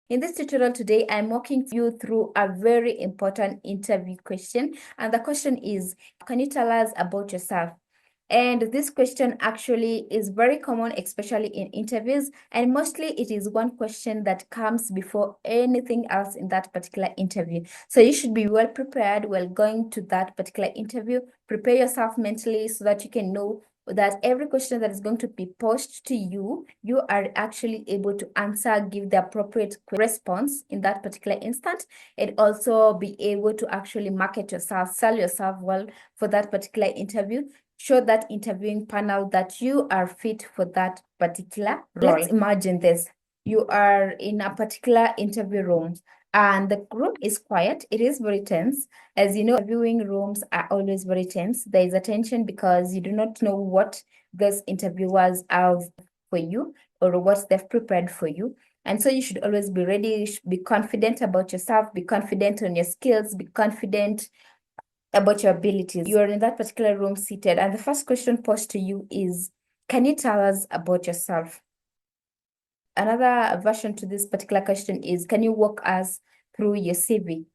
In this tutorial today, I'm walking you through a very important interview question. And the question is, can you tell us about yourself? And this question actually is very common, especially in interviews. And mostly it is one question that comes before anything else in that particular interview. So you should be well prepared while going to that particular interview. Prepare yourself mentally so that you can know that every question that is going to be posed to you, you are actually able to answer, give the appropriate response in that particular instant, and also be able to actually market yourself, sell yourself well for that particular interview. Show that interviewing panel that you are fit for that particular role. Let's imagine this. You are in a particular interview room and the room is quiet. It is very tense. As you know, viewing rooms are always very tense. There is a tension because you do not know what those interviewers have for you or what they've prepared for you. And so you should always be ready, be confident about yourself, be confident on your skills, be confident about your abilities. You are in that particular room seated, and the first question posed to you is, can you tell us about yourself? Another version to this particular question is, can you walk us through your CV?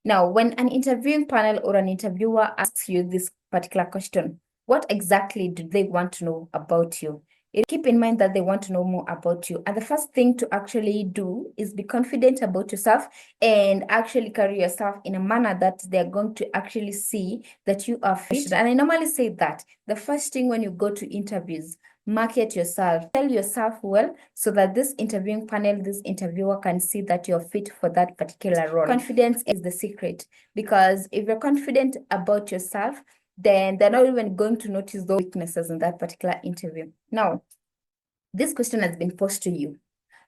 Now, when an interviewing panel or an interviewer asks you this particular question, what exactly do they want to know about you? Keep in mind that they want to know more about you. And the first thing to actually do is be confident about yourself and actually carry yourself in a manner that they're going to actually see that you are fit. And I normally say that the first thing when you go to interviews, market yourself, tell yourself well, so that this interviewing panel, this interviewer can see that you're fit for that particular role. Confidence is the secret, because if you're confident about yourself, then they're not even going to notice those weaknesses in that particular interview. Now, this question has been posed to you.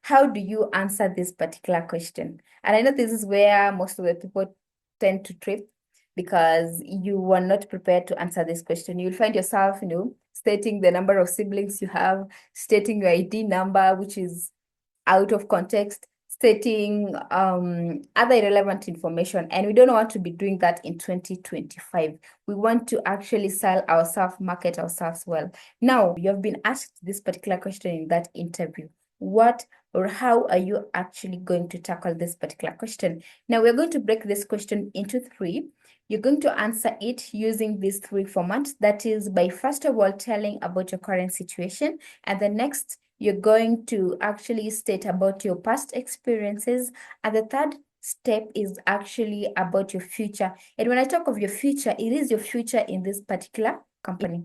How do you answer this particular question? And I know this is where most of the people tend to trip, because you were not prepared to answer this question. You'll find yourself, stating the number of siblings you have, stating your ID number, which is out of context, stating other irrelevant information. And we don't want to be doing that in 2025. We want to actually sell ourselves, market ourselves well. Now, you have been asked this particular question in that interview. What or how are you actually going to tackle this particular question? Now, we're going to break this question into three. You're going to answer it using these three formats. That is, by first of all telling about your current situation, and the next you're going to actually state about your past experiences, and the third step is actually about your future. And when I talk of your future, it is your future in this particular company.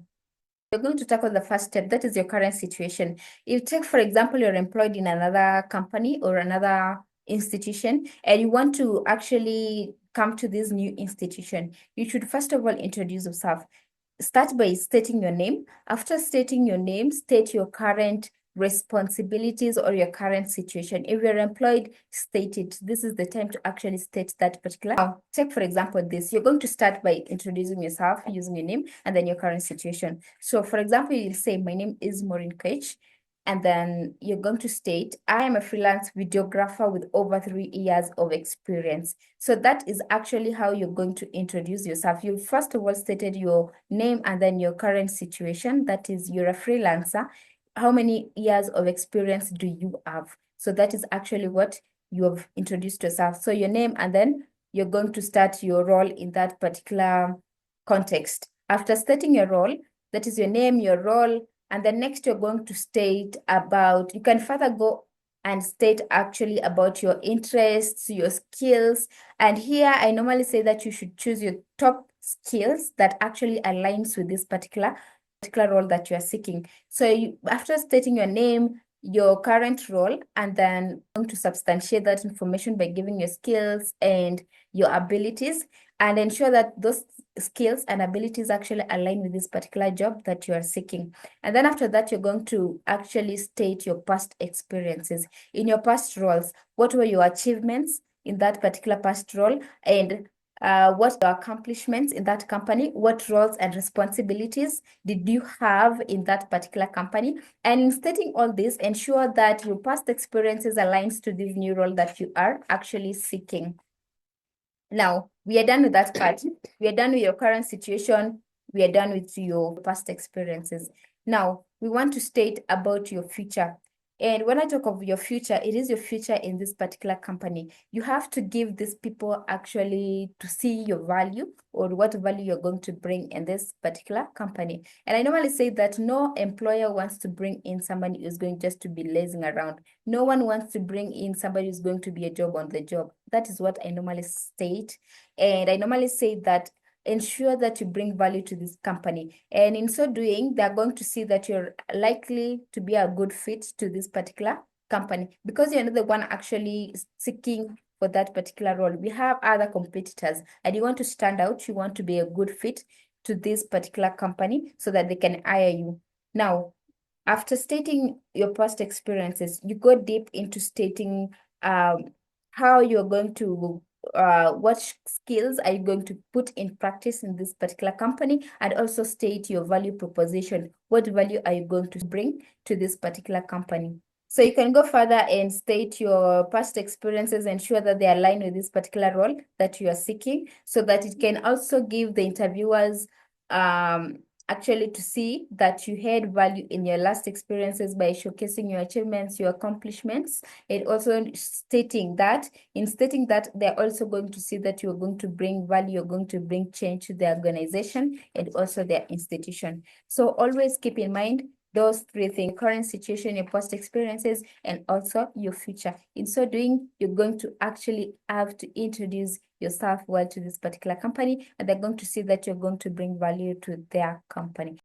You're going to tackle the first step, that is your current situation. If take, for example, you're employed in another company or another institution, and you want to actually come to this new institution, you should first of all introduce yourself. Start by stating your name. After stating your name, state your current responsibilities or your current situation. If you're employed, state it. This is the time to actually state that particular. Now, take for example this. You're going to start by introducing yourself using your name and then your current situation. So for example, you'll say, my name is Maureen Kech. And then you're going to state, I am a freelance videographer with over 3 years of experience. So that is actually how you're going to introduce yourself. You first of all stated your name and then your current situation. That is, you're a freelancer. How many years of experience do you have? So that is actually what you have introduced yourself. So your name, and then you're going to start your role in that particular context. After stating your role, that is your name, your role, and then next you're going to state about, you can further go and state actually about your interests, your skills. And here I normally say that you should choose your top skills that actually aligns with this particular role that you are seeking. So after stating your name, your current role, and then going to substantiate that information by giving your skills and your abilities, and ensure that those skills and abilities actually align with this particular job that you are seeking. And then after that, you're going to actually state your past experiences. In your past roles, what were your achievements in that particular past role, and what your accomplishments in that company, what roles and responsibilities did you have in that particular company? And in stating all this, ensure that your past experiences aligns to this new role that you are actually seeking. Now, we are done with that part. We are done with your current situation. We are done with your past experiences. Now, we want to state about your future. And when I talk of your future, it is your future in this particular company. You have to give these people actually to see your value or what value you're going to bring in this particular company. And I normally say that no employer wants to bring in somebody who's going just to be lazing around. No one wants to bring in somebody who's going to be a job on the job. That is what I normally state. And I normally say that ensure that you bring value to this company. And in so doing, they're going to see that you're likely to be a good fit to this particular company because you're not the one actually seeking for that particular role. We have other competitors and you want to stand out. You want to be a good fit to this particular company so that they can hire you. Now, after stating your past experiences, you go deep into stating how you're going to what skills are you going to put in practice in this particular company, and also state your value proposition. What value are you going to bring to this particular company? So you can go further and state your past experiences, ensure that they align with this particular role that you are seeking, so that it can also give the interviewers actually to see that you had value in your last experiences by showcasing your achievements, your accomplishments, and also stating that, they're also going to see that you're going to bring value, you're going to bring change to the organization and also their institution. So always keep in mind those three things: current situation, your past experiences, and also your future. In so doing, you're going to actually have to introduce yourself well to this particular company, and they're going to see that you're going to bring value to their company.